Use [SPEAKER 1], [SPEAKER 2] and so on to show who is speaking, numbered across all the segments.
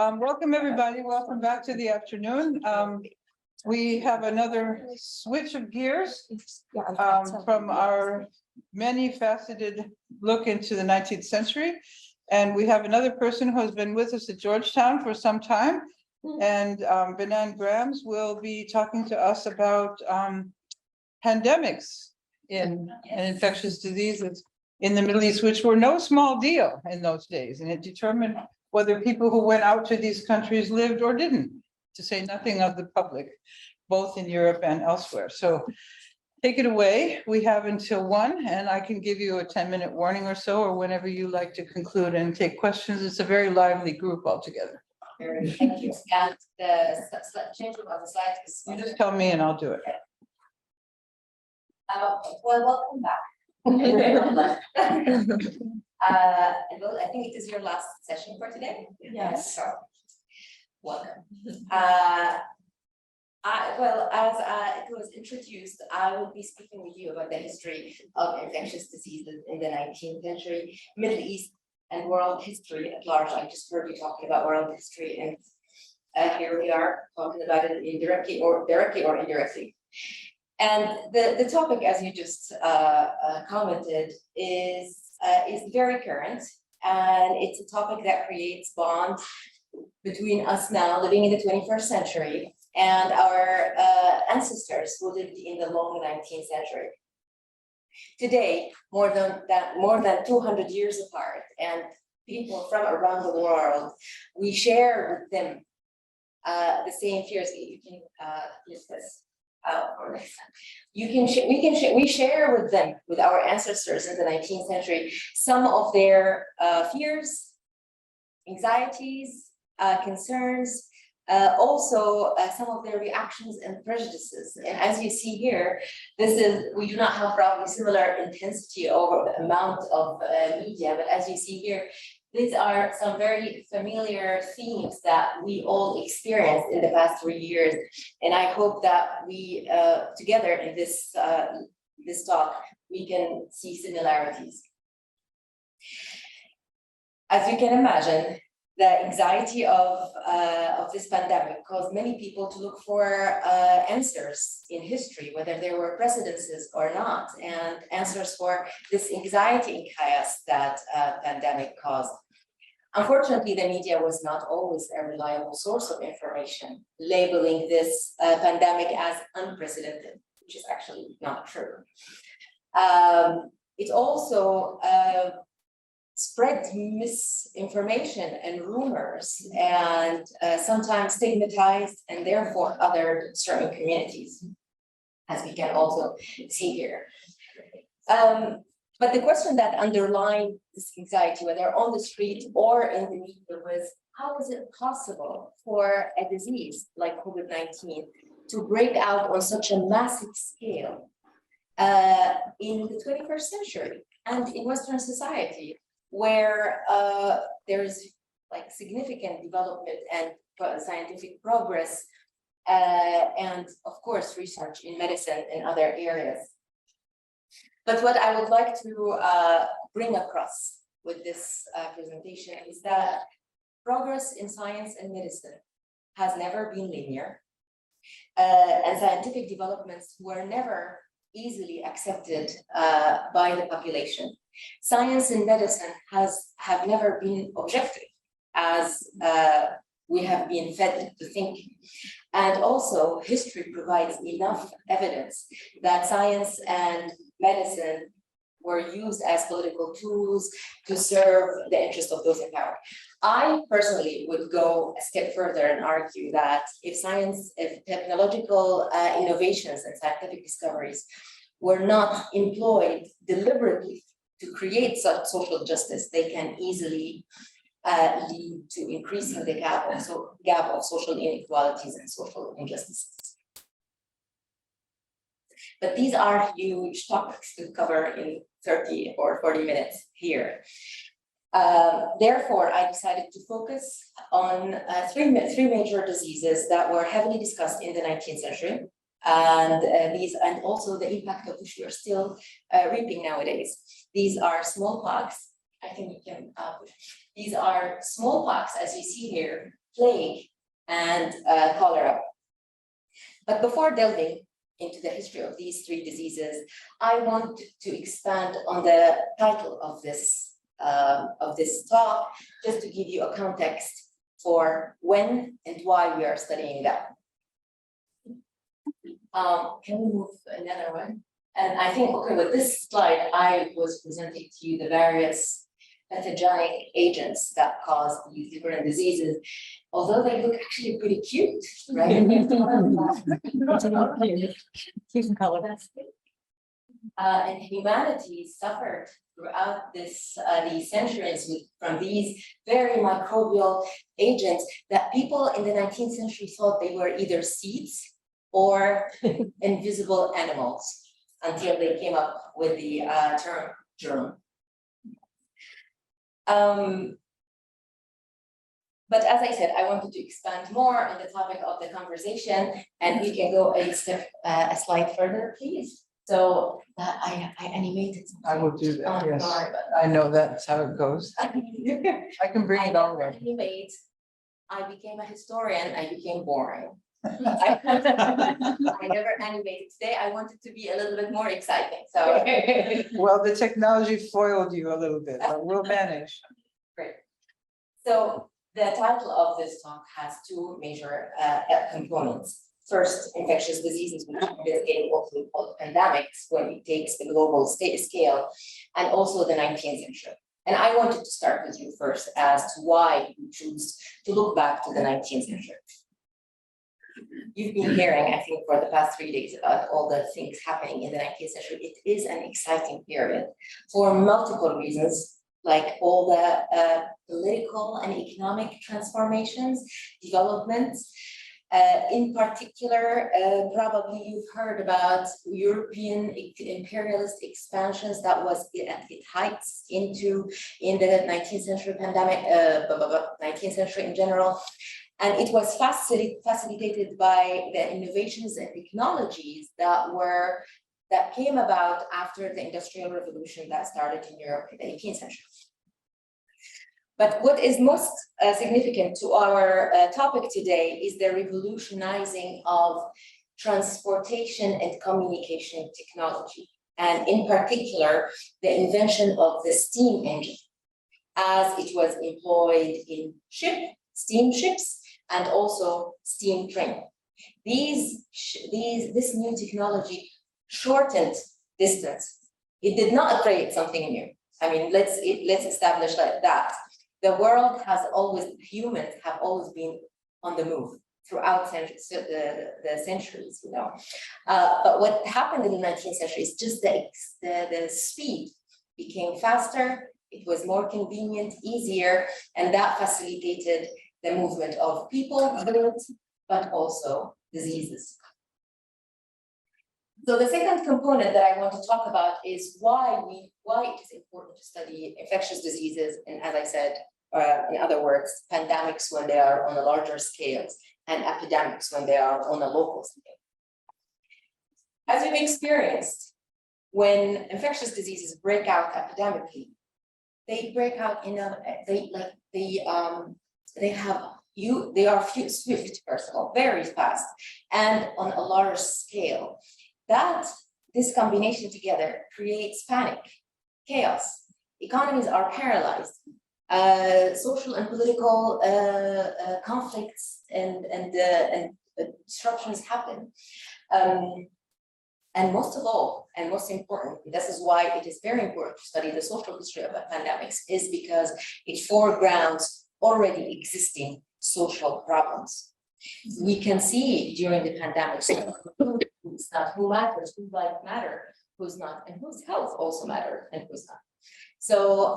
[SPEAKER 1] Welcome, everybody. Welcome back to the afternoon. We have another switch of gears from our many faceted look into the 19th century. And we have another person who has been with us at Georgetown for some time. And Benan Grams will be talking to us about pandemics and infectious diseases in the Middle East, which were no small deal in those days. And it determined whether people who went out to these countries lived or didn't, to say nothing of the public, both in Europe and elsewhere. So take it away. We have until 1, and I can give you a 10-minute warning or so, or whenever you like to conclude and take questions. It's a very lively group altogether.
[SPEAKER 2] Thank you. And the changing of the slide is.
[SPEAKER 1] You just tell me and I'll do it.
[SPEAKER 2] Well, welcome back. Well, I think it is your last session for today.
[SPEAKER 3] Yes.
[SPEAKER 2] So, welcome. Well, as it was introduced, I will be speaking with you about the history of infectious diseases in the 19th century, Middle East, and world history at large. I just heard you talking about world history, and here we are talking about it indirectly or indirectly. And the topic, as you just commented, is very current, and it's a topic that creates bonds between us now living in the 21st century and our ancestors who lived in the long 19th century. Today, more than 200 years apart, and people from around the world, we share with them the same fears. You can use this. We share with them, with our ancestors in the 19th century, some of their fears, anxieties, concerns, also some of their reactions and prejudices. And as you see here, we do not have probably similar intensity over the amount of media, but as you see here, these are some very familiar themes that we all experienced in the past 3 years. And I hope that we, together in this talk, we can see similarities. As you can imagine, the anxiety of this pandemic caused many people to look for answers in history, whether there were precedences or not, and answers for this anxiety and chaos that pandemic caused. Unfortunately, the media was not always a reliable source of information, labeling this pandemic as unprecedented, which is actually not true. It also spread misinformation and rumors, and sometimes stigmatized and therefore othered certain communities, as we can also see here. But the question that underlined this anxiety, whether on the street or in the media, was how is it possible for a disease like COVID-19 to break out on such a massive scale in the 21st century and in Western society, where there's like significant development and scientific progress, and of course research in medicine and other areas. But what I would like to bring across with this presentation is that progress in science and medicine has never been linear, and scientific developments were never easily accepted by the population. Science and medicine have never been objective, as we have been fed to think. And also history provides enough evidence that science and medicine were used as political tools to serve the interest of those in power. I personally would go a step further and argue that if technological innovations and scientific discoveries were not employed deliberately to create such social justice, they can easily lead to increasing the gap of social inequalities and social injustices. But these are huge topics to cover in 30 or 40 minutes here. Therefore, I decided to focus on three major diseases that were heavily discussed in the 19th century, and also the impact of which we are still reaping nowadays. These are smallpox. I think you can. These are smallpox, as you see here, plague, and cholera. But before delving into the history of these three diseases, I want to expand on the title of this talk, just to give you a context for when and why we are studying that. Can we move to another one? And I think, okay, with this slide, I was presenting to you the various pathogenic agents that cause these different diseases, although they look actually pretty cute, right?
[SPEAKER 3] Cute color.
[SPEAKER 2] And humanity suffered throughout these centuries from these very microbial agents that people in the 19th century thought they were either seeds or invisible animals, until they came up with the term germ. But as I said, I wanted to expand more on the topic of the conversation, and we can go a slide further, please. So I animated.
[SPEAKER 1] I will do that,
[SPEAKER 2] Oh,
[SPEAKER 1] yes.
[SPEAKER 2] sorry, but
[SPEAKER 1] I know that's how it goes. I can bring it all up.
[SPEAKER 2] animate. I became a historian. I became boring. I never animated. Today I wanted to be a little bit more exciting. So
[SPEAKER 1] Well, the technology foiled you a little bit, but we'll manage.
[SPEAKER 2] great. So the title of this talk has two major components. First, infectious diseases, which is getting also called pandemics when it takes the global scale, and also the 19th century. And I wanted to start with you first as to why you choose to look back to the 19th century. You've been hearing, I think, for the past 3 days about all the things happening in the 19th century. It is an exciting period for multiple reasons, like all the political and economic transformations, developments. In particular, probably you've heard about European imperialist expansions that was at its heights in the 19th century pandemic, 19th century in general. And it was facilitated by the innovations and technologies that came about after the Industrial Revolution that started in Europe in the 18th century. But what is most significant to our topic today is the revolutionizing of transportation and communication technology, and in particular, the invention of the steam engine, as it was employed in steamships, and also steam train. This new technology shortened distance. It did not create something new. I mean, let's establish like that. The world humans have always been on the move throughout the centuries, you know. But what happened in the 19th century is just the speed became faster. It was more convenient, easier, and that facilitated the movement of people, goods, but also diseases. So the second component that I want to talk about is why it is important to study infectious diseases, and as I said, in other words, pandemics when they are on a larger scales, and epidemics when they are on a local scale. As we've experienced, when infectious diseases break out epidemically, they break out they are swift, first of all, very fast, and on a large scale. This combination together creates panic, chaos. Economies are paralyzed. Social and political conflicts and disruptions happen. And most of all, and most important, this is why it is very important to study the social history of pandemics, is because it foregrounds already existing social problems. We can see during the pandemic who's not, who matters, whose life matter, who's not, and whose health also matter, and who's not. So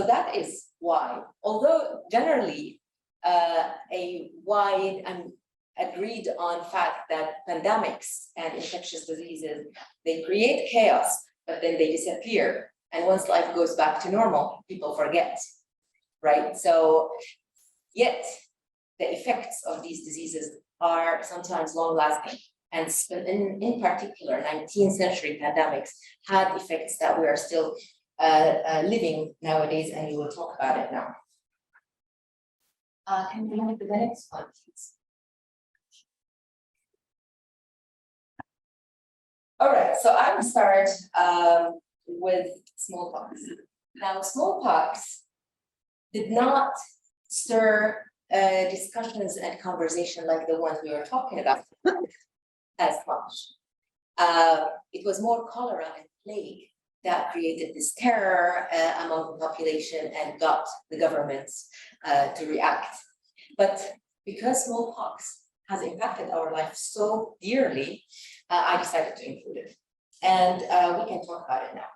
[SPEAKER 2] that is why, although generally a wide and agreed on fact that pandemics and infectious diseases, they create chaos, but then they disappear. And once life goes back to normal, people forget, right? So yet the effects of these diseases are sometimes long lasting. And in particular, 19th century pandemics had effects that we are still living nowadays, and we will talk about it now. Can we move to the next one, please? All right, so I will start with smallpox. Now, smallpox did not stir discussions and conversation like the ones we were talking about as much. It was more cholera and plague that created this terror among the population and got the governments to react. But because smallpox has impacted our life so dearly, I decided to include it. And we can talk about it now.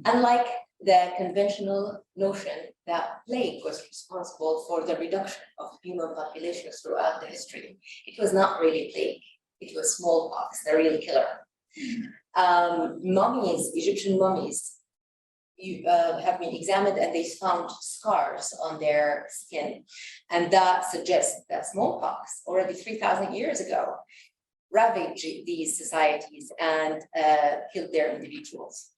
[SPEAKER 2] Unlike the conventional notion that plague was responsible for the reduction of human populations throughout the history, it was not really plague. It was smallpox, the real killer. Mummies, Egyptian mummies, have been examined and they found scars on their skin. And that suggests that smallpox, already 3,000 years ago, ravaged these societies and killed their individuals.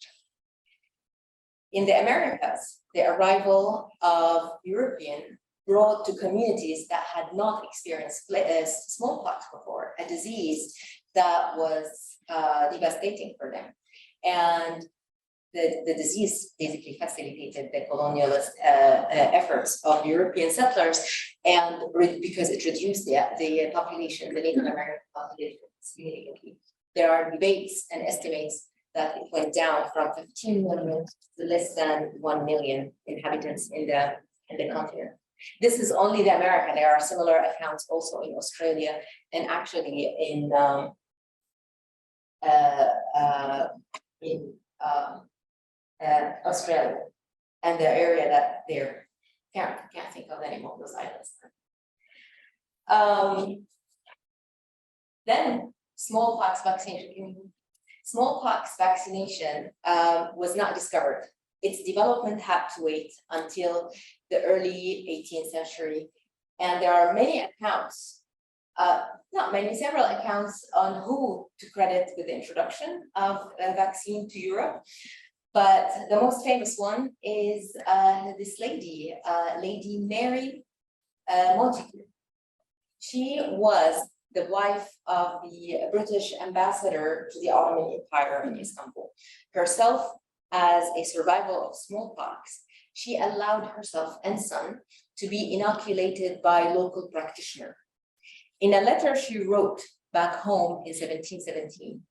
[SPEAKER 2] In the Americas, the arrival of European brought to communities that had not experienced smallpox before, a disease that was devastating for them. And the disease basically facilitated the colonialist efforts of European settlers, and because it reduced the population, the Native American population significantly. There are debates and estimates that it went down from 15 million to less than 1 million inhabitants in the continent. This is only the America. There are similar accounts also in Australia and actually in Australia and the area that they're can't think of any more of those islands. Then smallpox vaccination. Smallpox vaccination was not discovered. Its development had to wait until the early 18th century. And there are many accounts, not many, several accounts on who to credit with the introduction of a vaccine to Europe. But the most famous one is this lady, Lady Mary Montagu. She was the wife of the British ambassador to the Ottoman Empire in Istanbul. Herself, as a survival of smallpox, she allowed herself and son to be inoculated by local practitioner. In a letter she wrote back home in 1717,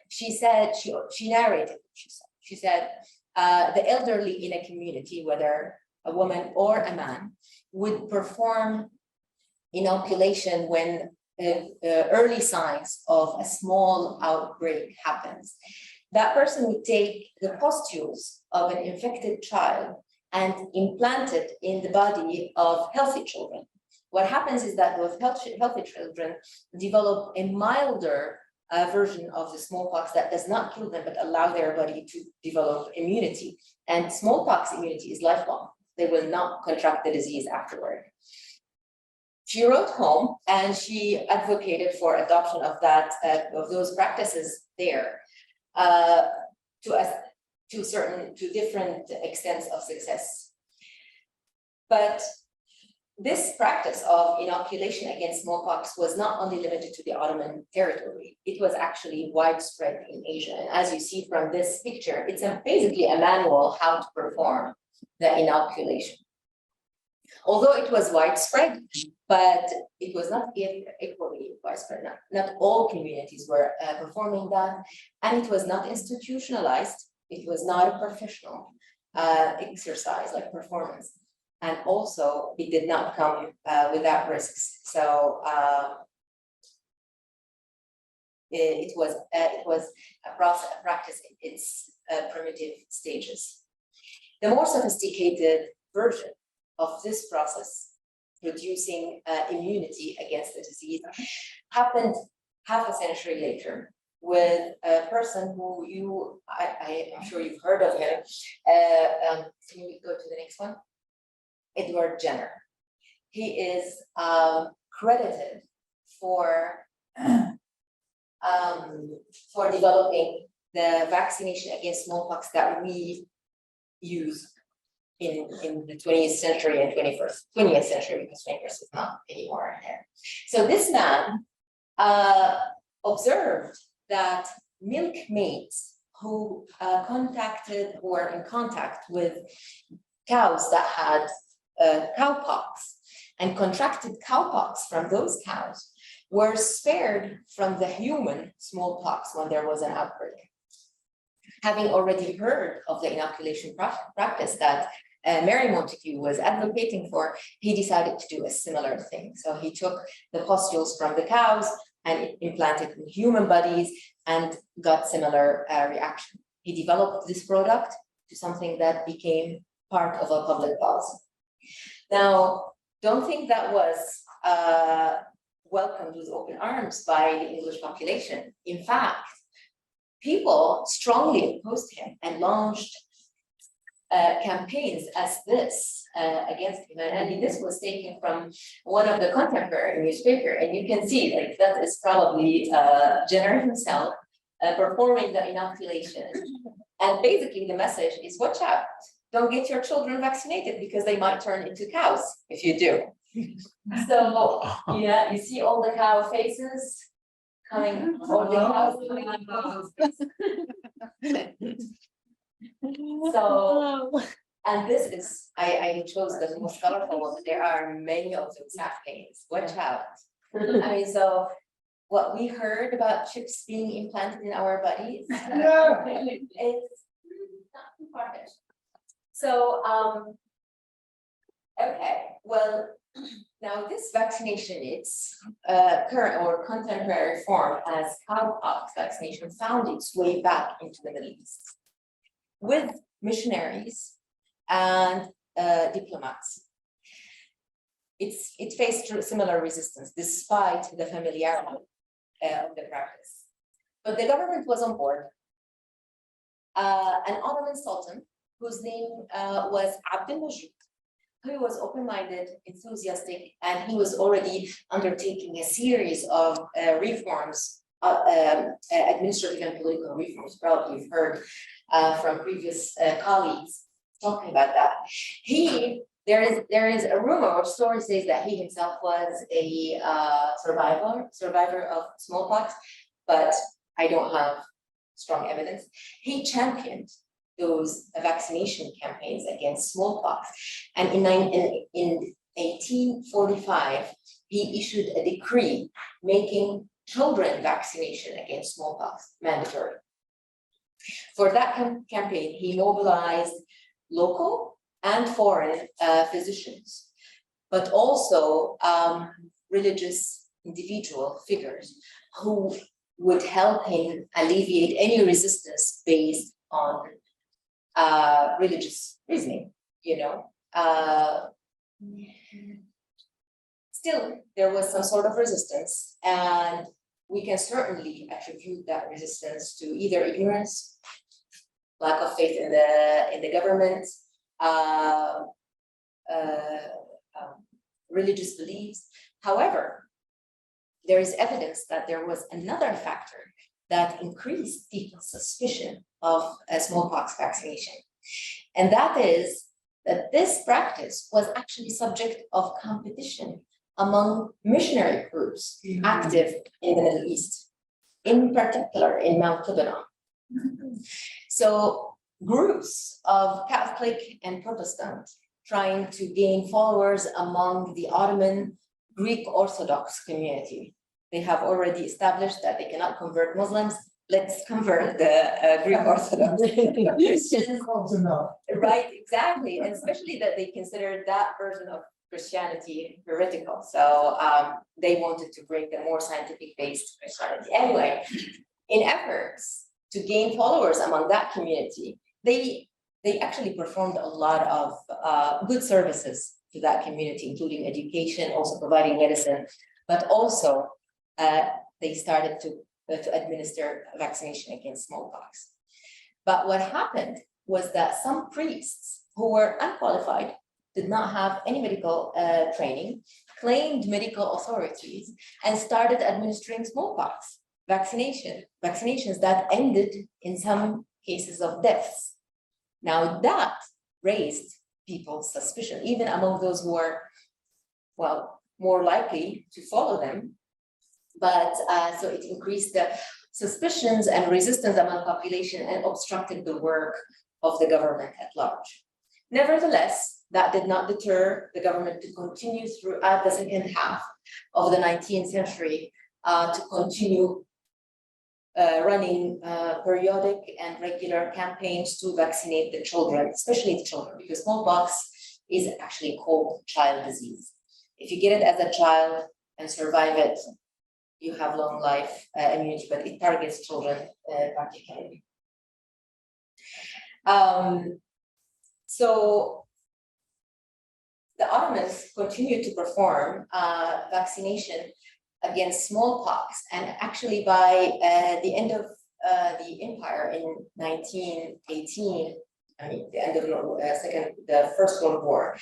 [SPEAKER 2] she said, she narrated, she said, the elderly in a community, whether a woman or a man, would perform inoculation when early signs of a small outbreak happens. That person would take the pustules of an infected child and implant it in the body of healthy children. What happens is that those healthy children develop a milder version of the smallpox that does not kill them, but allow their body to develop immunity. And smallpox immunity is lifelong. They will not contract the disease afterward. She wrote home and she advocated for adoption of that of those practices there to different extents of success. But this practice of inoculation against smallpox was not only limited to the Ottoman territory, it was actually widespread in Asia. And as you see from this picture, it's basically a manual how to perform the inoculation. Although it was widespread, but it was not equally widespread. Not all communities were performing that, and it was not institutionalized. It was not a professional exercise like performance. And also, it did not come without risks. So it was a practice in its primitive stages. The more sophisticated version of this process, producing immunity against the disease, happened half a century later with a person who I'm sure you've heard of him. Can we go to the next one? Edward Jenner. He is credited for developing the vaccination against smallpox that we use in the 20th century and 20th century, because 21st is not anymore here. So this man observed that milkmaids who were in contact with cows that had cowpox and contracted cowpox from those cows were spared from the human smallpox when there was an outbreak. Having already heard of the inoculation practice that Mary Montagu was advocating for, he decided to do a similar thing. So he took the pustules from the cows and implanted in human bodies and got similar reaction. He developed this product to something that became part of a public policy. Now, don't think that was welcomed with open arms by the English population. In fact, people strongly opposed him and launched campaigns as this against him. And this was taken from one of the contemporary newspaper, and you can see like that is probably Jenner himself performing the inoculation. And basically the message is, watch out, don't get your children vaccinated because they might turn into cows if you do. So yeah, you see all the cow faces coming, all the cows coming on those faces. So, and this is, I chose the most colorful one, but there are many of those campaigns, watch out. I mean, so what we heard about chips being implanted in our bodies, it's not too far-fetched. So, okay, well, now this vaccination, its current or contemporary form as cowpox vaccination found its way back into the Middle East with missionaries and diplomats. It faced similar resistance despite the familiarity of the practice. But the government was on board. An Ottoman Sultan, whose name was Abdul Majid, who was open-minded, enthusiastic, and he was already undertaking a series of reforms, administrative and political reforms. Probably you've heard from previous colleagues talking about that. There is a rumor or story says that he himself was a survivor of smallpox, but I don't have strong evidence. He championed those vaccination campaigns against smallpox, and in 1845 he issued a decree making children vaccination against smallpox mandatory. For that campaign, he mobilized local and foreign physicians, but also religious individual figures who would help him alleviate any resistance based on religious reasoning, you know. Still, there was some sort of resistance, and we can certainly attribute that resistance to either ignorance, lack of faith in the government, religious beliefs. However, there is evidence that there was another factor that increased people's suspicion of smallpox vaccination. And that is that this practice was actually subject of competition among missionary groups active in the Middle East, in particular in Mount Lebanon. So groups of Catholic and Protestant trying to gain followers among the Ottoman Greek Orthodox community. They have already established that they cannot convert Muslims. Let's convert the Greek Orthodox Christians. Right, exactly. And especially that they considered that version of Christianity heretical. So they wanted to bring a more scientific-based Christianity. Anyway, in efforts to gain followers among that community, they actually performed a lot of good services to that community, including education, also providing medicine, but also they started to administer vaccination against smallpox. But what happened was that some priests who were unqualified, did not have any medical training, claimed medical authorities, and started administering smallpox vaccinations that ended in some cases of deaths. Now that raised people's suspicion, even among those who are, well, more likely to follow them. But so it increased the suspicions and resistance among population and obstructed the work of the government at large. Nevertheless, that did not deter the government to continue throughout the second half of the 19th century to continue running periodic and regular campaigns to vaccinate the children, especially the children, because smallpox is actually called child disease. If you get it as a child and survive it, you have long life immunity, but it targets children particularly. So the Ottomans continued to perform vaccination against smallpox, and actually by the end of the empire in 1918, I mean the end of the First World War,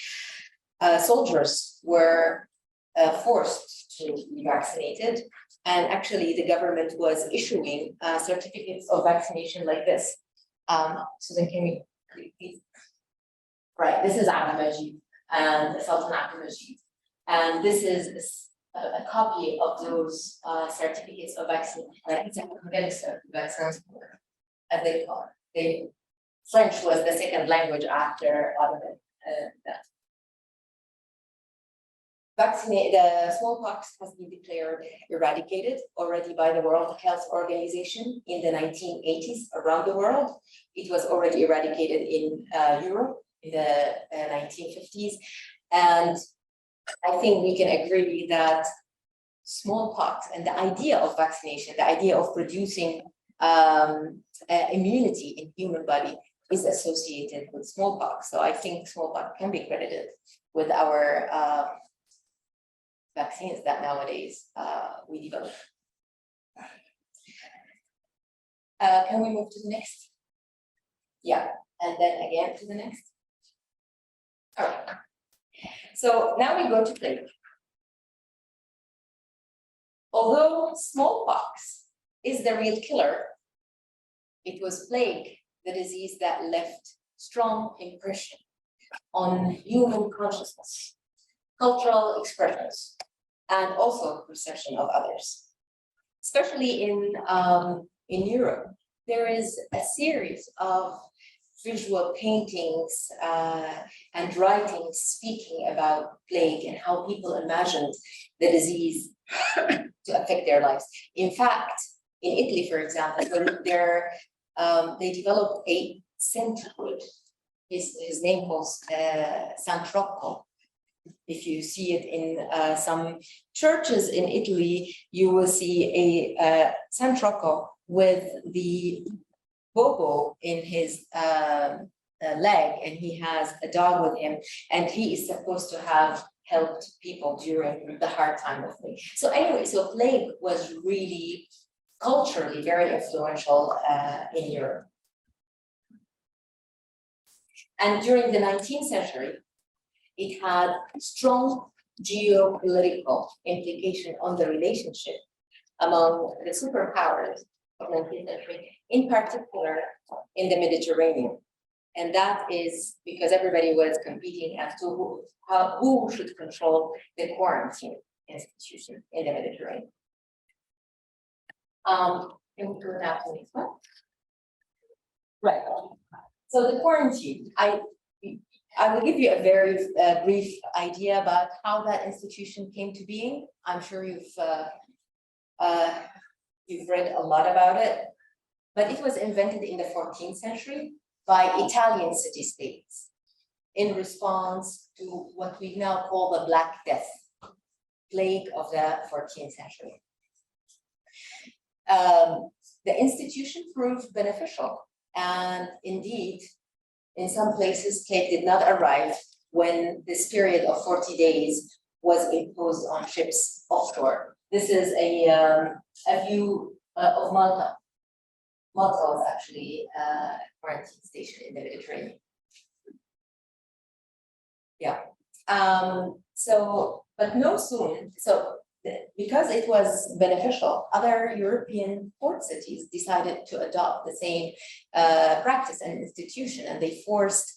[SPEAKER 2] soldiers were forced to be vaccinated, and actually the government was issuing certificates of vaccination like this. Susan, can we please? Right, this is Abdul and Sultan Abdul, and this is a copy of those certificates of vaccination. It's a vaccines, as they call it. French was the second language after Ottoman. The smallpox has been declared eradicated already by the World Health Organization in the 1980s around the world. It was already eradicated in Europe in the 1950s. And I think we can agree that smallpox and the idea of vaccination, the idea of producing immunity in human body is associated with smallpox. So I think smallpox can be credited with our vaccines that nowadays we develop. Can we move to the next? Yeah, and then again to the next. All right. So now we go to plague. Although smallpox is the real killer, it was plague, the disease that left strong impression on human consciousness, cultural expressions, and also perception of others. Especially in Europe, there is a series of visual paintings and writings speaking about plague and how people imagined the disease to affect their lives. In fact, in Italy, for example, they developed a scent wood. His name was San Rocco. If you see it in some churches in Italy, you will see a San Rocco with the bobo in his leg, and he has a dog with him, and he is supposed to have helped people during the hard time of plague. So anyway, so plague was really culturally very influential in Europe. And during the 19th century, it had strong geopolitical implication on the relationship among the superpowers of the 19th century, in particular in the Mediterranean. And that is because everybody was competing as to who should control the quarantine institution in the Mediterranean. Can we go now to the next one? Right. So the quarantine, I will give you a very brief idea about how that institution came to being. I'm sure you've read a lot about it, but it was invented in the 14th century by Italian city-states in response to what we now call the Black Death, plague of the 14th century. The institution proved beneficial, and indeed, in some places, plague did not arrive when this period of 40 days was imposed on ships offshore. This is a view of Malta. Malta was actually a quarantine station in the Mediterranean. Yeah. But no soon. So because it was beneficial, other European port cities decided to adopt the same practice and institution, and they forced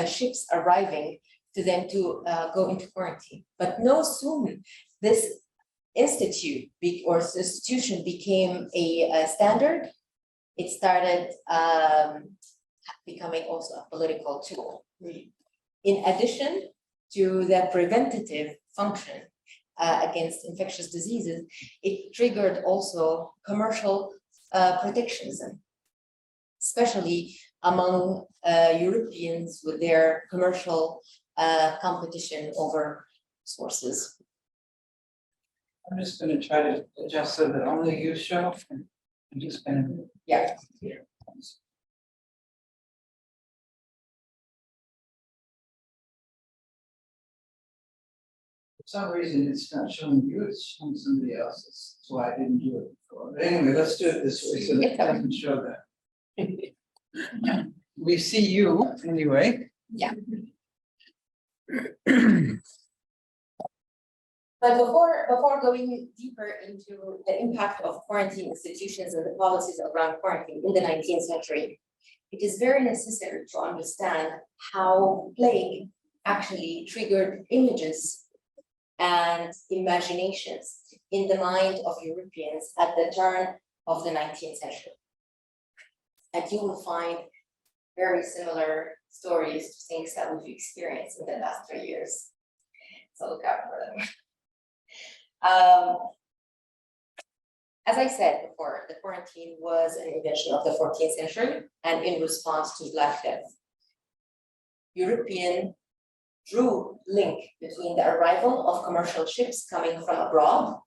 [SPEAKER 2] ships arriving to them to go into quarantine. But no sooner this institution became a standard, it started becoming also a political tool. In addition to the preventative function against infectious diseases, it triggered also commercial protectionism, especially among Europeans with their commercial competition over sources.
[SPEAKER 1] I'm just gonna try to adjust so that only you show. I'm just gonna.
[SPEAKER 2] Yeah.
[SPEAKER 1] For some reason, it's not showing you, it's showing somebody else's. That's why I didn't do it before. But anyway, let's do it this way so that it doesn't show that. We see you anyway.
[SPEAKER 2] Yeah. But before going deeper into the impact of quarantine institutions and the policies around quarantine in the 19th century, it is very necessary to understand how plague actually triggered images and imaginations in the mind of Europeans at the turn of the 19th century. And you will find very similar stories to things that we've experienced in the last 3 years. So look out for them. As I said before, the quarantine was an invention of the 14th century, and in response to Black Death, European drew link between the arrival of commercial ships coming from abroad,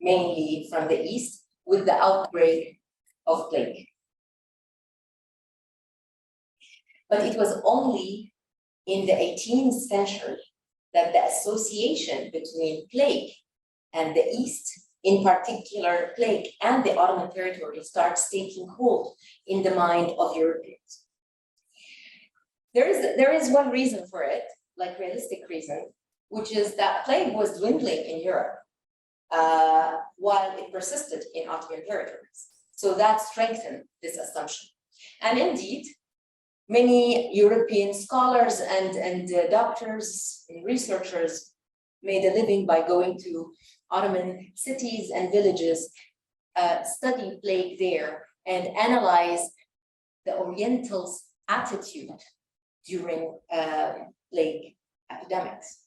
[SPEAKER 2] mainly from the east, with the outbreak of plague. But it was only in the 18th century that the association between plague and the East, in particular plague and the Ottoman territory, starts taking hold in the mind of Europeans. There is one reason for it, like realistic reason, which is that plague was dwindling in Europe while it persisted in Ottoman territories. So that strengthened this assumption. And indeed, many European scholars and doctors and researchers made a living by going to Ottoman cities and villages, study plague there, and analyze the Orientals' attitude during plague epidemics.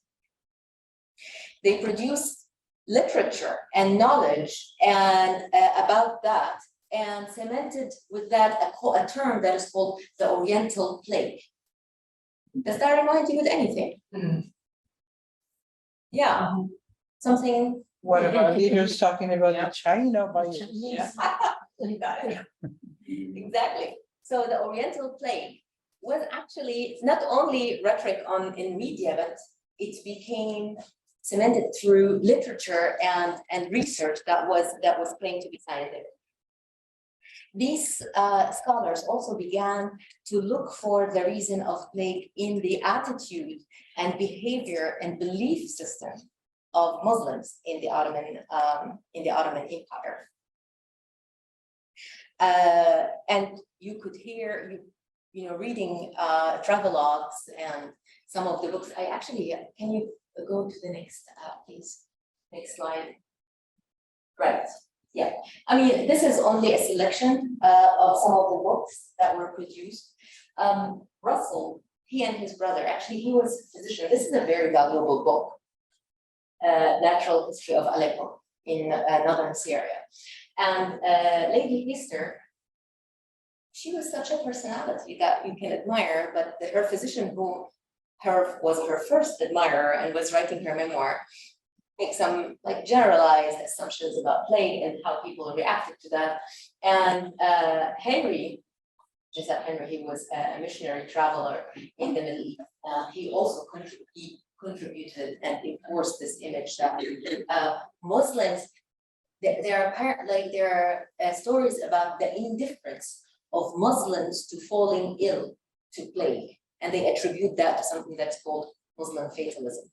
[SPEAKER 2] They produced literature and knowledge and about that, and cemented with that a term that is called the Oriental plague. Does that remind you of anything? Yeah, something.
[SPEAKER 1] One of our leaders talking about the China virus.
[SPEAKER 2] Exactly. So the Oriental plague was actually not only rhetoric in media, but it became cemented through literature and research that was claimed to be scientific. These scholars also began to look for the reason of plague in the attitude and behavior and belief system of Muslims in the Ottoman Empire. And you could hear, reading travelogues and some of the books. Can you go to the next, please? Next slide. Right. Yeah. I mean, this is only a selection of some of the books that were produced. Russell, he and his brother, actually, he was a physician. This is a very valuable book. Natural History of Aleppo in northern Syria. And Lady Hester, she was such a personality that you can admire, but her physician, who was her first admirer and was writing her memoir, make some generalized assumptions about plague and how people reacted to that. And Henry, Joseph Henry, he was a missionary traveler in the Middle East. He also contributed and enforced this image that Muslims, there are stories about the indifference of Muslims to falling ill to plague, and they attribute that to something that's called Muslim fatalism.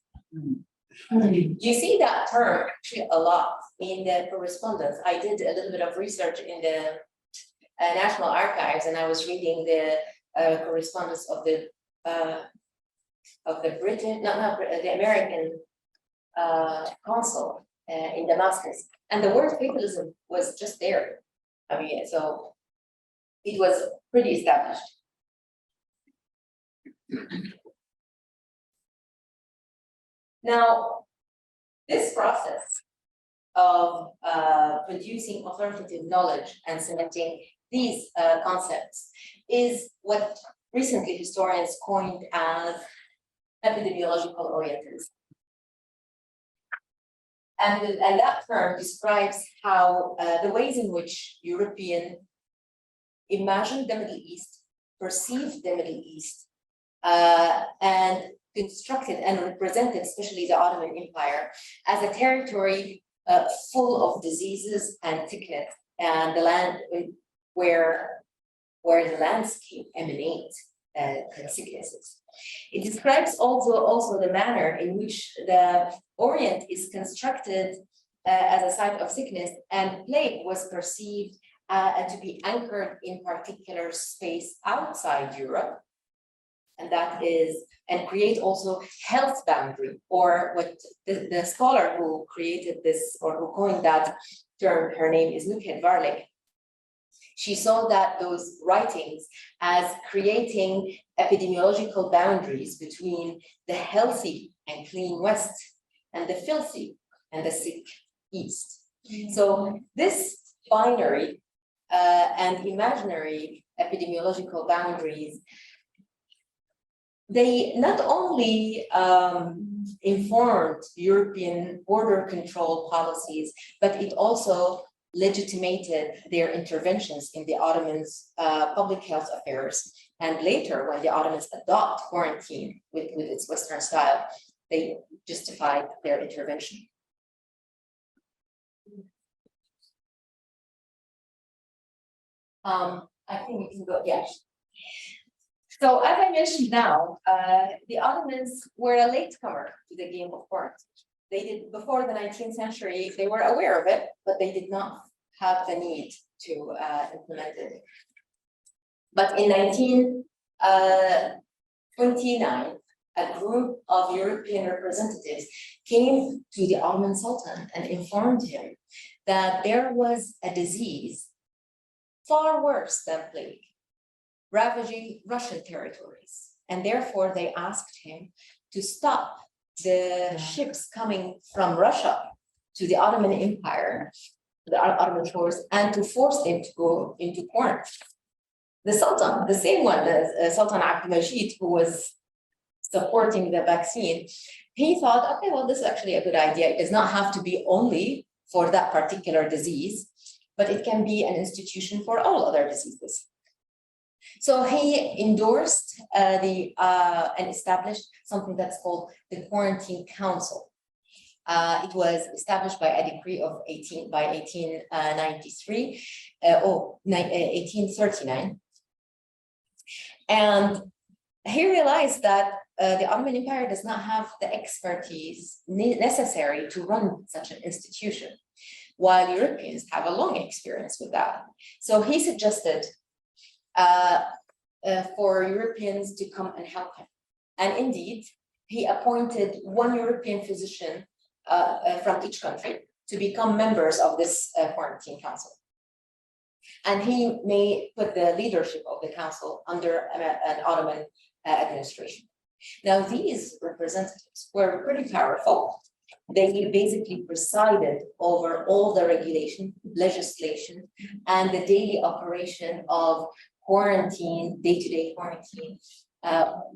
[SPEAKER 2] You see that term actually a lot in the correspondence. I did a little bit of research in the National Archives, and I was reading the correspondence of the the British, not the American consul in Damascus, and the word fatalism was just there. I mean, so it was pretty established. Now, this process of producing authoritative knowledge and cementing these concepts is what recently historians coined as epidemiological orientalism. And that term describes how the ways in which European imagined the Middle East, perceived the Middle East, and constructed and represented, especially the Ottoman Empire, as a territory full of diseases and sickness, and the land where the landscape emanates sicknesses. It describes also the manner in which the Orient is constructed as a site of sickness, and plague was perceived to be anchored in particular space outside Europe, and create also health boundary, or what the scholar who created this or who coined that term, her name is Nukhet Varlik. She saw that those writings as creating epidemiological boundaries between the healthy and clean West and the filthy and the sick East. So this binary and imaginary epidemiological boundaries, they not only informed European border control policies, but it also legitimated their interventions in the Ottomans' public health affairs. And later, when the Ottomans adopt quarantine with its Western style, they justified their intervention. I think we can go, yes. So as I mentioned now, the Ottomans were a latecomer to the game of quarantine. They did, before the 19th century, they were aware of it, but they did not have the need to implement it. But in 1929, a group of European representatives came to the Ottoman Sultan and informed him that there was a disease far worse than plague, ravaging Russian territories. And therefore they asked him to stop the ships coming from Russia to the Ottoman Empire, the Ottoman shores, and to force them to go into quarantine. The Sultan, the same one, the Sultan Abdul-Majid, who was supporting the vaccine, he thought, okay, well, this is actually a good idea. It does not have to be only for that particular disease, but it can be an institution for all other diseases. So he endorsed and established something that's called the Quarantine Council. It was established by a decree of 1839. And he realized that the Ottoman Empire does not have the expertise necessary to run such an institution, while Europeans have a long experience with that. So he suggested for Europeans to come and help him. And indeed, he appointed one European physician from each country to become members of this quarantine council. And he may put the leadership of the council under an Ottoman administration. Now, these representatives were pretty powerful. They basically presided over all the regulation, legislation, and the daily operation of quarantine, day-to-day quarantine,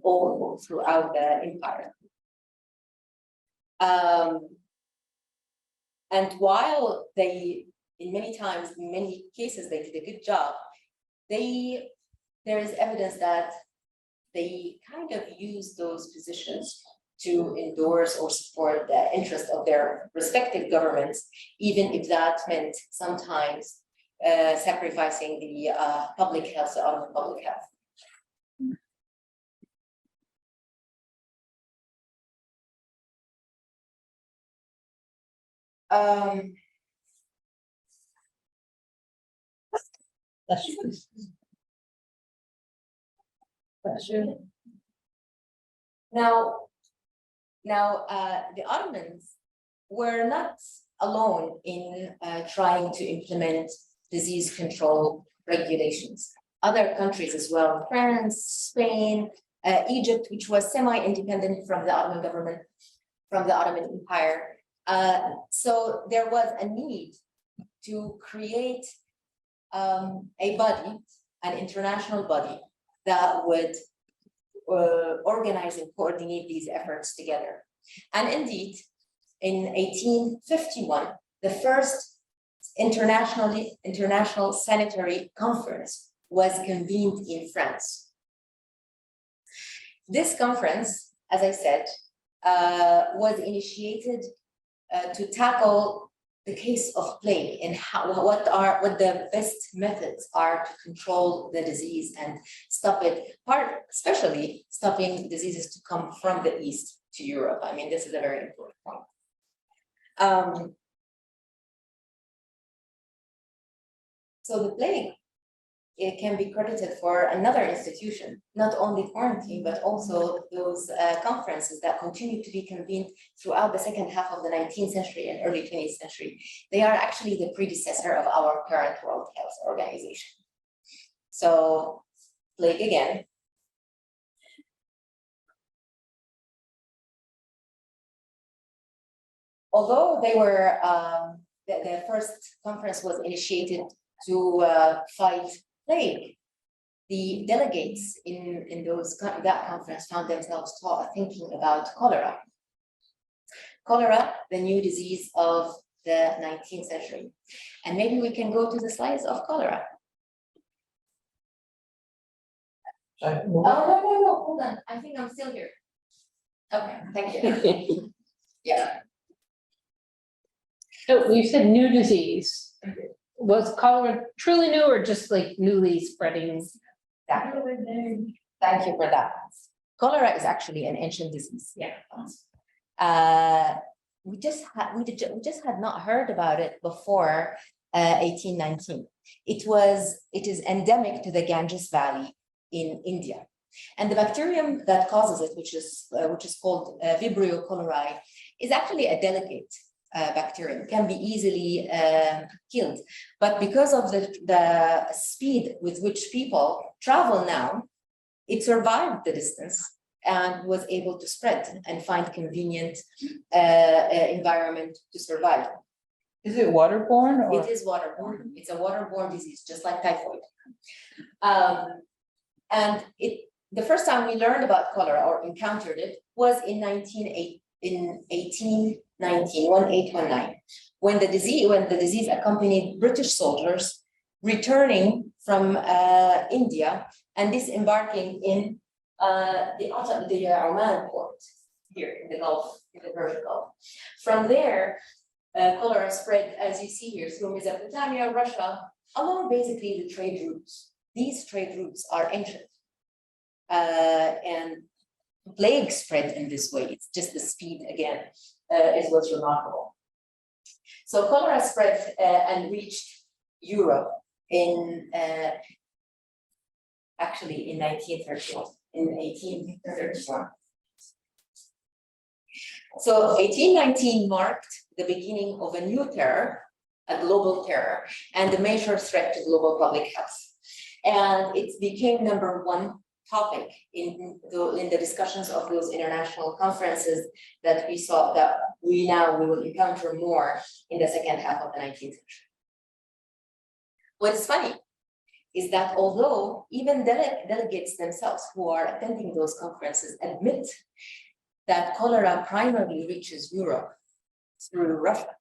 [SPEAKER 2] all throughout the empire. And while they, in many cases, they did a good job, there is evidence that they kind of used those positions to endorse or support the interest of their respective governments, even if that meant sometimes sacrificing the public health, the Ottoman public health. Now, the Ottomans were not alone in trying to implement disease control regulations. Other countries as well, France, Spain, Egypt, which was semi-independent from the Ottoman government, from the Ottoman Empire. So there was a need to create a body, an international body that would organize and coordinate these efforts together. And indeed, in 1851, the first international sanitary conference was convened in France. This conference, as I said, was initiated to tackle the case of plague and what the best methods are to control the disease and stop it, especially stopping diseases to come from the east to Europe. I mean, this is a very important point. So the plague, it can be credited for another institution, not only quarantine, but also those conferences that continue to be convened throughout the second half of the 19th century and early 20th century. They are actually the predecessor of our current World Health Organization. So, plague again. Although they were, the first conference was initiated to fight plague, the delegates in that conference found themselves thinking about cholera. Cholera, the new disease of the 19th century. And maybe we can go to the slides of cholera. Oh, no, hold on. I think I'm still here. Okay, thank you. Yeah.
[SPEAKER 4] So you said new disease. Was cholera truly new or just like newly spreading?
[SPEAKER 2] Thank you for that. Cholera is actually an ancient disease.
[SPEAKER 4] Yeah.
[SPEAKER 2] We just had not heard about it before 1819. It is endemic to the Ganges Valley in India. And the bacterium that causes it, which is called Vibrio cholerae, is actually a delicate bacterium, can be easily killed. But because of the speed with which people travel now, it survived the distance and was able to spread and find convenient environment to survive.
[SPEAKER 1] Is it waterborne? Or?
[SPEAKER 2] It is waterborne. It's a waterborne disease, just like typhoid. And the first time we learned about cholera or encountered it was in 1819, when the disease accompanied British soldiers returning from India and disembarking in the Oman port here in the Gulf, in the Persian Gulf. From there, cholera spread, as you see here, through Mesopotamia, Russia, along basically the trade routes. These trade routes are ancient. And plague spread in this way. It's just the speed again is what's remarkable. So cholera spread and reached Europe in actually in 1931. In 1831. So 1819 marked the beginning of a new terror, a global terror, and a major threat to global public health. And it became #1 topic in the discussions of those international conferences that we saw that we will encounter more in the second half of the 19th century. What's funny is that although even delegates themselves who are attending those conferences admit that cholera primarily reaches Europe through Russia,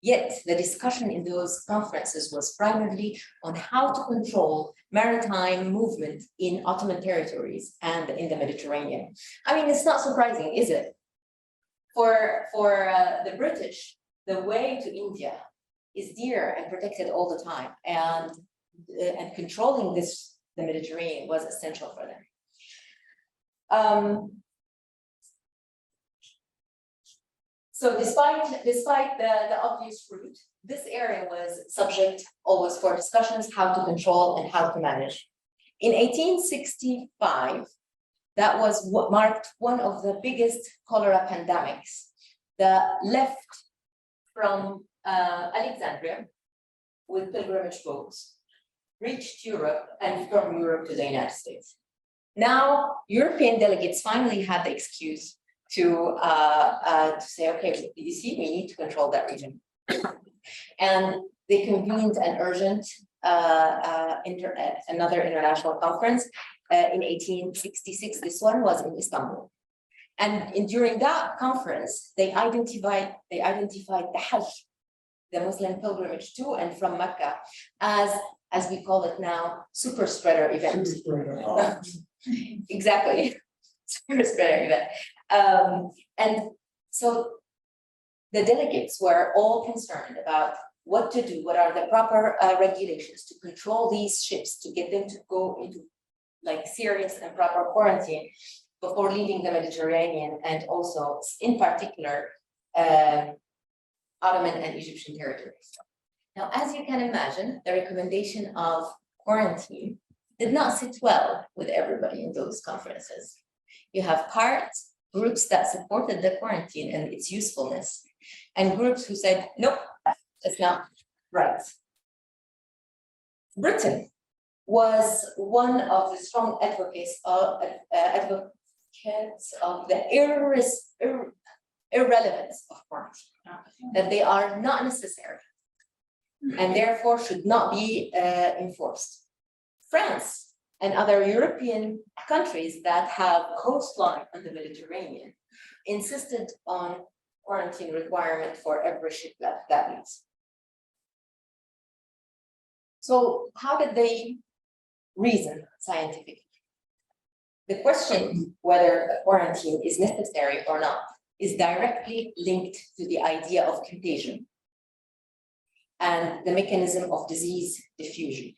[SPEAKER 2] yet the discussion in those conferences was primarily on how to control maritime movement in Ottoman territories and in the Mediterranean. I mean, it's not surprising, is it? For the British, the way to India is dear and protected all the time, and controlling the Mediterranean was essential for them. So despite the obvious route, this area was subject always for discussions how to control and how to manage. In 1865, that was what marked one of the biggest cholera pandemics that left from Alexandria with pilgrimage boats, reached Europe, and from Europe to the United States. Now, European delegates finally had the excuse to say, okay, you see, we need to control that region. And they convened an urgent another international conference in 1866. This one was in Istanbul. And during that conference, they identified the Hajj, the Muslim pilgrimage to and from Mecca, as we call it now, super spreader event. Exactly, super spreader event. And so the delegates were all concerned about what to do, what are the proper regulations to control these ships, to get them to go into like serious and proper quarantine before leaving the Mediterranean, and also in particular Ottoman and Egyptian territories. Now, as you can imagine, the recommendation of quarantine did not sit well with everybody in those conferences. You have groups that supported the quarantine and its usefulness, and groups who said, nope, it's not right. Britain was one of the strong advocates of the irrelevance of quarantine, that they are not necessary and therefore should not be enforced. France and other European countries that have coastline on the Mediterranean insisted on quarantine requirement for every ship that leaves. So how did they reason scientifically? The question whether a quarantine is necessary or not is directly linked to the idea of contagion and the mechanism of disease diffusion.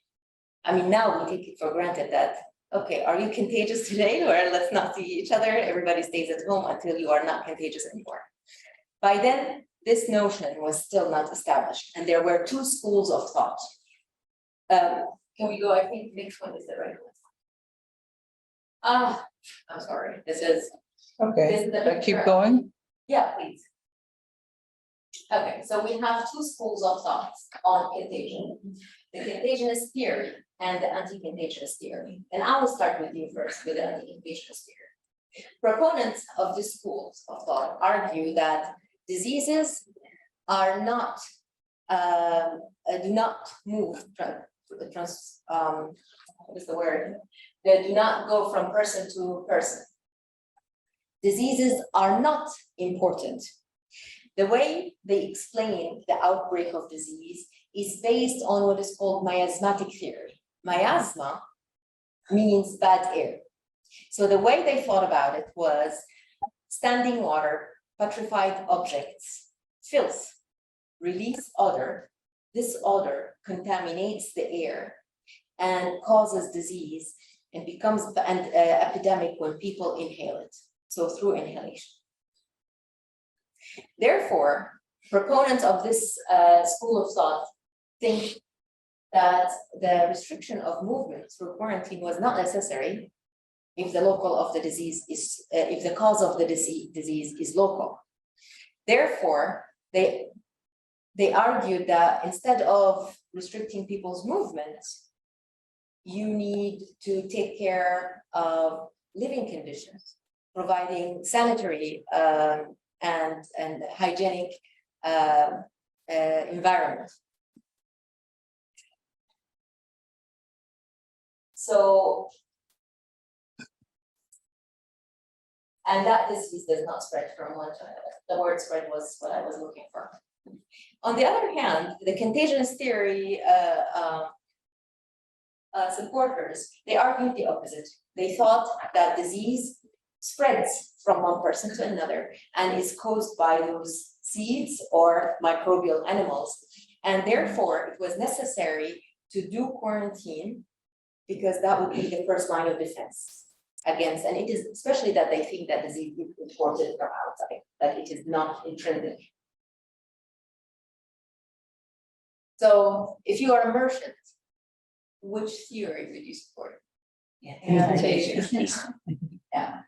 [SPEAKER 2] I mean, now we take it for granted that, okay, are you contagious today? Or let's not see each other, everybody stays at home until you are not contagious anymore. By then, this notion was still not established, and there were two schools of thought. Can we go? I think next one is the right one. I'm sorry. This is
[SPEAKER 1] Okay,
[SPEAKER 2] the
[SPEAKER 1] keep going.
[SPEAKER 2] Yeah, please. Okay, so we have two schools of thoughts on contagion: the contagionist theory and the anti-contagionist theory. And I will start with you first, with the anti-contagionist theory. Proponents of these schools of thought argue that diseases are not do not move what is the word? They do not go from person to person. Diseases are not important. The way they explain the outbreak of disease is based on what is called miasmatic theory. Miasma means bad air. So the way they thought about it was standing water, petrified objects, filth, release odor. This odor contaminates the air and causes disease and becomes an epidemic when people inhale it, so through inhalation. Therefore, proponents of this school of thought think that the restriction of movement through quarantine was not necessary if the if the cause of the disease is local. Therefore, they argued that instead of restricting people's movements, you need to take care of living conditions, providing sanitary and hygienic environment. So, and that disease does not spread from one to another. The word spread was what I was looking for. On the other hand, the contagionist theory supporters, they argued the opposite. They thought that disease spreads from one person to another and is caused by those seeds or microbial animals. And therefore, it was necessary to do quarantine because that would be the first line of defense against, and it is especially that they think that disease is imported from outside, that it is not intrinsic. So if you are a merchant, which theory would you support? Contagious. Yeah,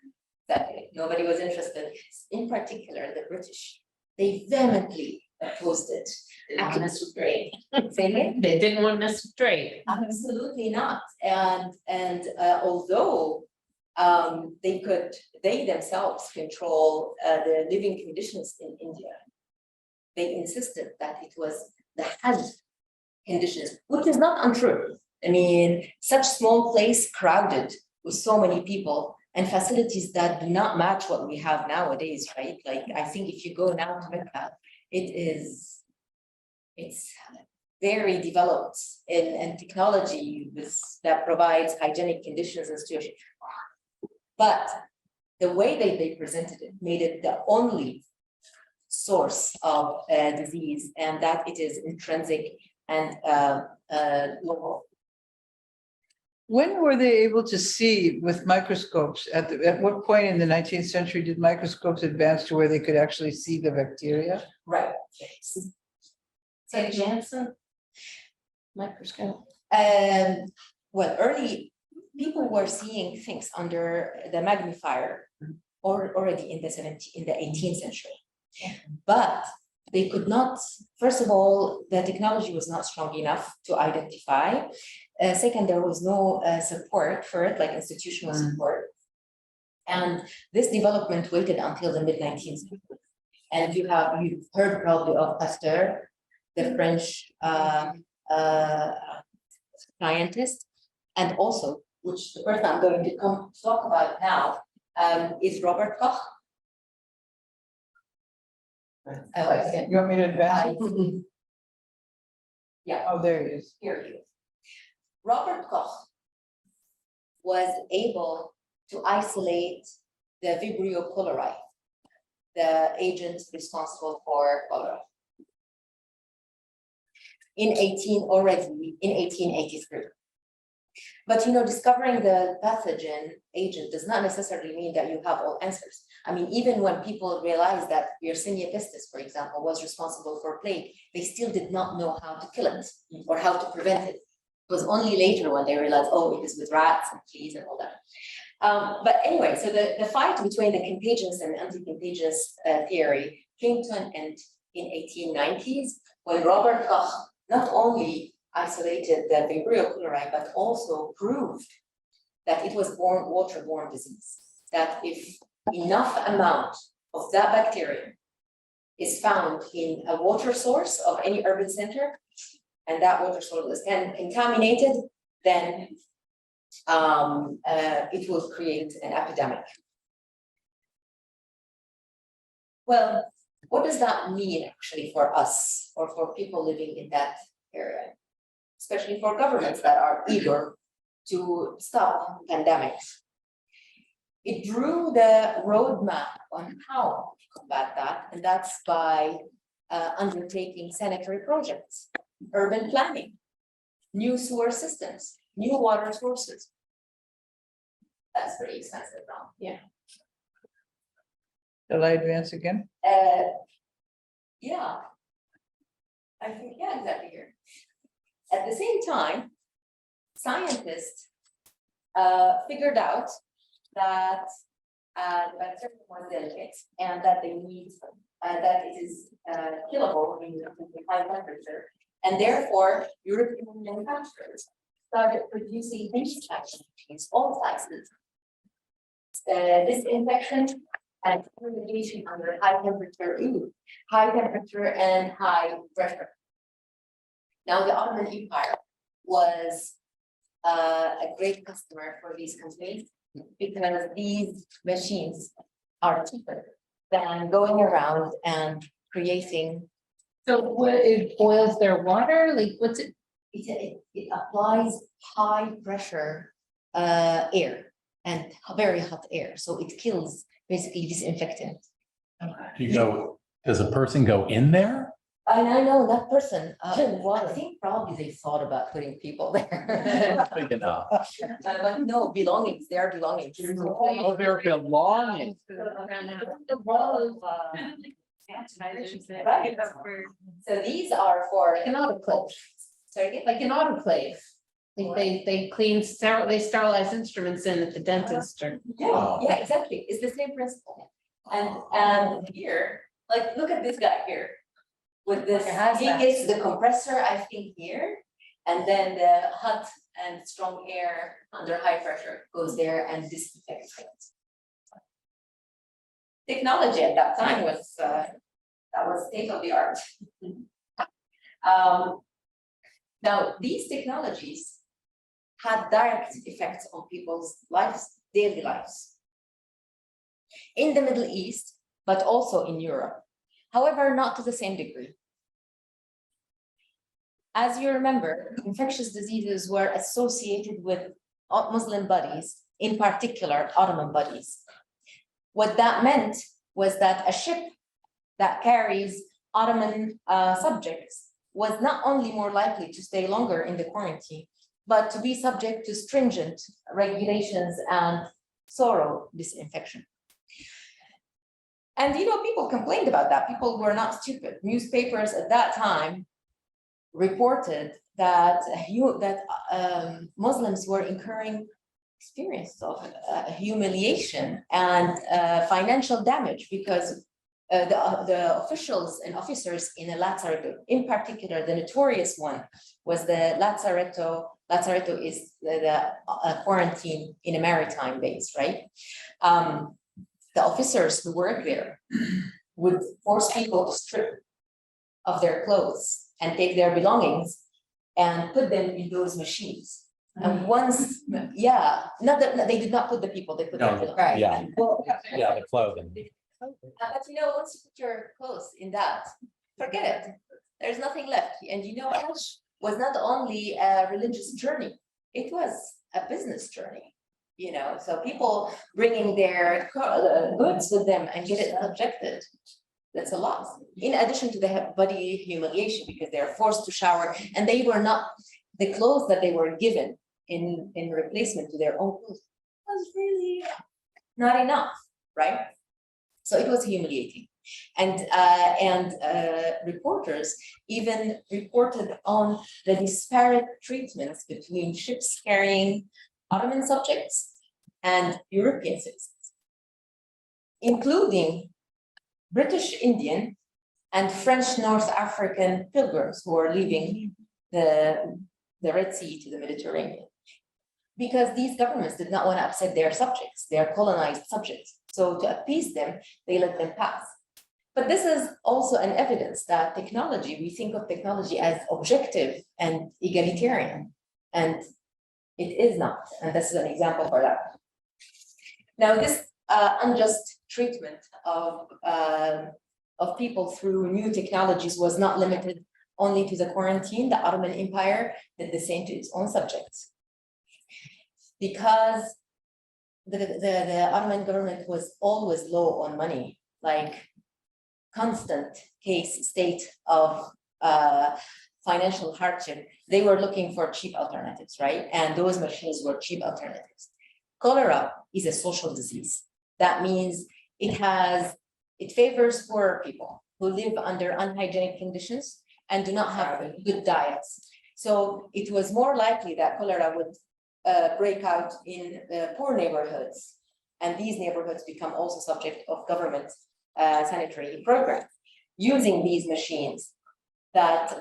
[SPEAKER 2] exactly. Nobody was interested. In particular, the British, they vehemently opposed it. Say again?
[SPEAKER 4] They didn't want us to trade.
[SPEAKER 2] Absolutely not. And although they themselves control the living conditions in India, they insisted that it was the health conditions, which is not untrue. I mean, such small place crowded with so many people and facilities that do not match what we have nowadays, right? Like, I think if you go now to Mecca, it's very developed in technology that provides hygienic conditions and situation. But the way they presented it made it the only source of disease, and that it is intrinsic and local.
[SPEAKER 1] When were they able to see with microscopes? At what point in the 19th century did microscopes advance to where they could actually see the bacteria?
[SPEAKER 2] Right.
[SPEAKER 4] So Janssen microscope.
[SPEAKER 2] Well, early people were seeing things under the magnifier or already in the 18th century. But they could not, first of all, the technology was not strong enough to identify. Second, there was no support for it, like institutional support. And this development waited until the mid-19th century. And you've heard probably of Pasteur, the French scientist, and also, which the person I'm going to come talk about now, is Robert Koch.
[SPEAKER 1] You want me to advance?
[SPEAKER 2] Yeah.
[SPEAKER 1] Oh, there he is.
[SPEAKER 2] Here he is. Robert Koch was able to isolate the Vibrio cholerae, the agent responsible for cholera, in 1883. But discovering the pathogen agent does not necessarily mean that you have all answers. I mean, even when people realized that Yersinia pestis, for example, was responsible for plague, they still did not know how to kill it or how to prevent it. It was only later when they realized, oh, it is with rats and fleas and all that. But anyway, so the fight between the contagious and anti-contagious theory came to an end in 1890s when Robert Koch not only isolated the Vibrio cholerae, but also proved that it was waterborne disease. That if enough amount of that bacteria is found in a water source of any urban center, and that water source is contaminated, then it will create an epidemic. Well, what does that mean actually for us or for people living in that area? Especially for governments that are eager to stop pandemics. It drew the roadmap on how to combat that, and that's by undertaking sanitary projects, urban planning, new sewer systems, new water sources. That's pretty expensive now.
[SPEAKER 4] Yeah.
[SPEAKER 1] Shall I advance again?
[SPEAKER 2] Yeah. I think, yeah, exactly here. At the same time, scientists figured out that the bacteria was delicate and that they need that it is killable in high temperature, and therefore European manufacturers started producing disinfection machines, all sizes, disinfection and purification under high temperature and high pressure. Now, the Ottoman Empire was a great customer for these companies because these machines are cheaper than going around and creating.
[SPEAKER 4] So what, it boils their water? Like, what's it?
[SPEAKER 2] It applies high pressure air and very hot air, so it kills basically disinfectant.
[SPEAKER 5] Does a person go in there?
[SPEAKER 2] And I know that person, I think probably they thought about putting people there.
[SPEAKER 5] Big enough.
[SPEAKER 2] But no, belongings, their belongings.
[SPEAKER 5] Oh, they're belonging.
[SPEAKER 2] Right. So these are for
[SPEAKER 4] Like an autoclave.
[SPEAKER 2] Sorry, again?
[SPEAKER 4] Like an autoclave. They clean, they sterilize instruments in at the dentist or.
[SPEAKER 2] Yeah, exactly. It's the same principle. And here, like, look at this guy here. With this, he gets the compressor, I think, here, and then the hot and strong air under high pressure goes there and disinfects things. Technology at that time was, that was state of the art. Now, these technologies had direct effects on people's lives, daily lives. In the Middle East, but also in Europe. However, not to the same degree. As you remember, infectious diseases were associated with Muslim bodies, in particular Ottoman bodies. What that meant was that a ship that carries Ottoman subjects was not only more likely to stay longer in the quarantine, but to be subject to stringent regulations and thorough disinfection. And people complained about that. People were not stupid. Newspapers at that time reported that Muslims were incurring experiences of humiliation and financial damage because the officials and officers in a lazaretto, in particular, the notorious one was the lazaretto. Lazaretto is the quarantine in a maritime base, right? The officers who work there would force people to strip of their clothes and take their belongings and put them in those machines. And once, not that they did not put the people, they put their belongings.
[SPEAKER 3] Right.
[SPEAKER 5] Yeah,
[SPEAKER 2] Well,
[SPEAKER 5] yeah, the clothing.
[SPEAKER 2] but once you put your clothes in that, forget it. There's nothing left. And Hajj was not only a religious journey, it was a business journey. So people bringing their goods with them and get it subjected. That's a lot. In addition to the body humiliation, because they're forced to shower, and they were not, the clothes that they were given in replacement to their own clothes was really not enough, right? So it was humiliating. And reporters even reported on the disparate treatments between ships carrying Ottoman subjects and European citizens, including British Indian and French North African pilgrims who are leaving the Red Sea to the Mediterranean. Because these governments did not want to upset their subjects, their colonized subjects. So to appease them, they let them pass. But this is also an evidence that technology, we think of technology as objective and egalitarian, and it is not. And this is an example for that. Now, this unjust treatment of people through new technologies was not limited only to the quarantine. The Ottoman Empire did the same to its own subjects. Because the Ottoman government was always low on money, like constant state of financial hardship, they were looking for cheap alternatives, right? And those machines were cheap alternatives. Cholera is a social disease. That means it favors poorer people who live under unhygienic conditions and do not have good diets. So it was more likely that cholera would break out in poor neighborhoods. And these neighborhoods become also subject of government sanitary program. Using these machines, that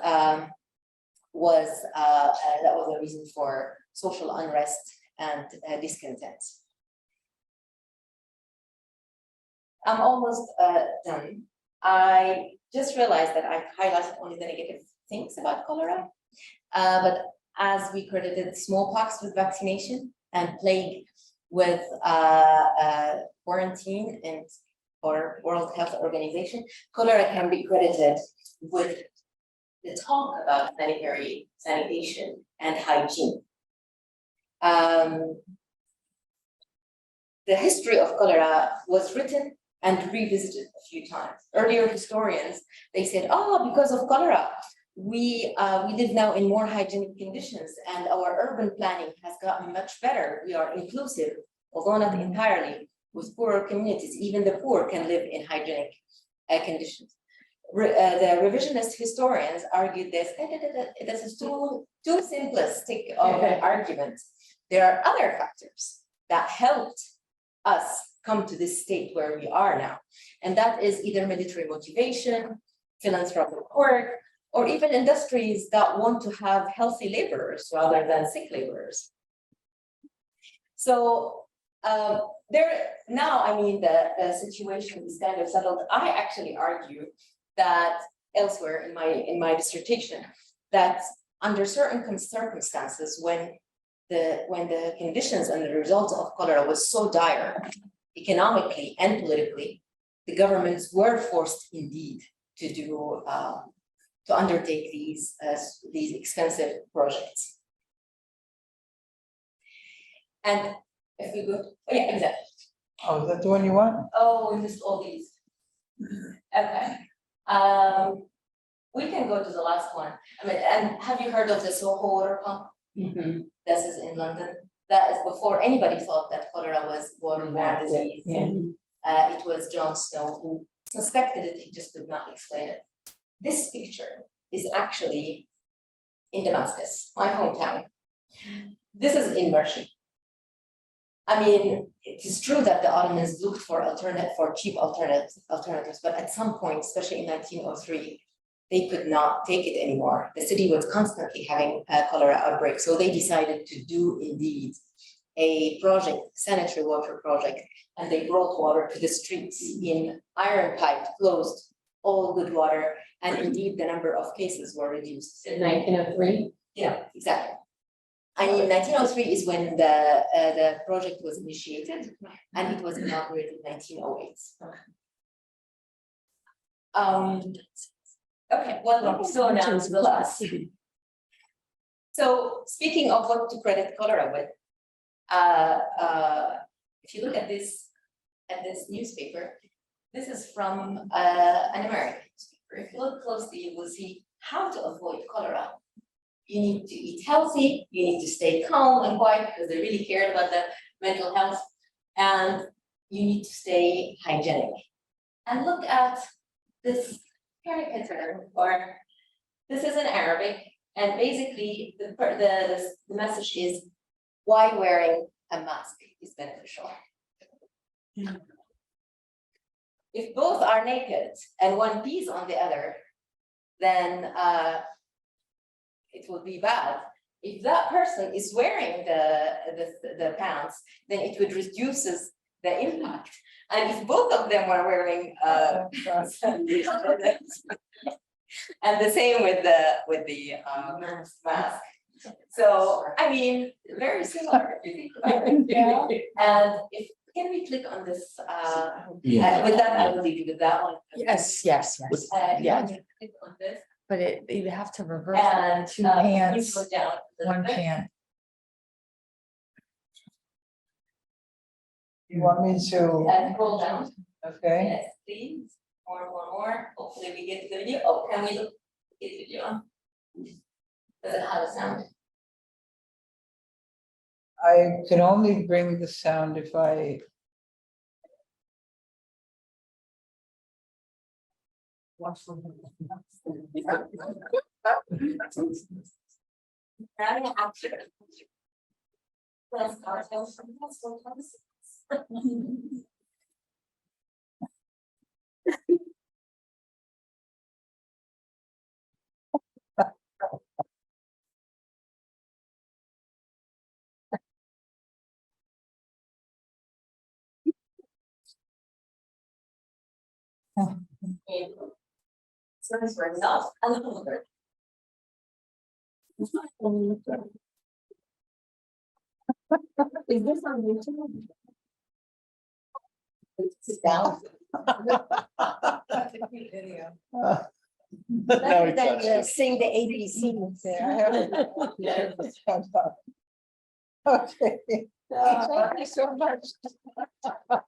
[SPEAKER 2] was a reason for social unrest and discontent. I'm almost done. I just realized that I've highlighted only the negative things about cholera, but as we credited smallpox with vaccination and plague with quarantine and or World Health Organization, cholera can be credited with the talk about sanitation and hygiene. The history of cholera was written and revisited a few times. Earlier historians, they said, because of cholera, we live now in more hygienic conditions and our urban planning has gotten much better. We are inclusive, although not entirely, with poorer communities. Even the poor can live in hygienic conditions. the revisionist historians argued this, this is too simplistic of an argument. There are other factors that helped us come to this state where we are now. And that is either military motivation, philanthropic work, or even industries that want to have healthy laborers rather than sick laborers. So there now, I mean, the situation is kind of settled. I actually argue that elsewhere in my dissertation, that under certain circumstances, when the conditions and the results of cholera was so dire, economically and politically, the governments were forced indeed to do to undertake these expensive projects. And if we go, oh yeah, exactly.
[SPEAKER 1] Oh, is that the one you want?
[SPEAKER 2] Oh, we missed all these. Okay. We can go to the last one. I mean, and have you heard of the Soho water pump? This is in London. That is before anybody thought that cholera was waterborne disease. It was John Snow who suspected it, he just could not explain it. This picture is actually in Damascus, my hometown. This is in Mershi. I mean, it is true that the Ottomans looked for cheap alternatives, but at some point, especially in 1903, they could not take it anymore. The city was constantly having a cholera outbreak, so they decided to do indeed a project, sanitary water project, and they brought water to the streets in iron pipe, closed, all good water, and indeed the number of cases were reduced.
[SPEAKER 4] In 1903?
[SPEAKER 2] Yeah, exactly. I mean, 1903 is when the project was initiated, and it was inaugurated in 1908. Okay, well, let's go now to the last. So speaking of what to credit cholera with, if you look at this newspaper, this is from an American newspaper. If you look closely, you will see how to avoid cholera. You need to eat healthy, you need to stay calm and quiet because they really cared about the mental health, and you need to stay hygienic. And look at this caricature, or this is in Arabic, and basically the message is why wearing a mask is beneficial. If both are naked and one pees on the other, then it will be bad. If that person is wearing the pants, then it would reduces the impact. And if both of them are wearing and the same with the mask. So I mean, very similar. If you think about it. And if can we click on this? With that, I will leave you with that one.
[SPEAKER 3] Yes.
[SPEAKER 2] Yeah. Click on this.
[SPEAKER 3] But you have to reverse
[SPEAKER 2] And
[SPEAKER 3] two
[SPEAKER 2] you
[SPEAKER 3] hands,
[SPEAKER 2] go down a little
[SPEAKER 3] one
[SPEAKER 2] bit.
[SPEAKER 3] hand.
[SPEAKER 1] You want me to,
[SPEAKER 2] And scroll down.
[SPEAKER 1] okay,
[SPEAKER 2] Yes, please. More. Hopefully we get the video. Oh, can we look at the video? Does it have a sound?
[SPEAKER 1] I can only bring the sound if I.
[SPEAKER 2] So it's for results and the folder. Is this on YouTube? Sit down.
[SPEAKER 5] Now he touched it.
[SPEAKER 3] Sing the ABC.
[SPEAKER 1] Okay. Thank you so much.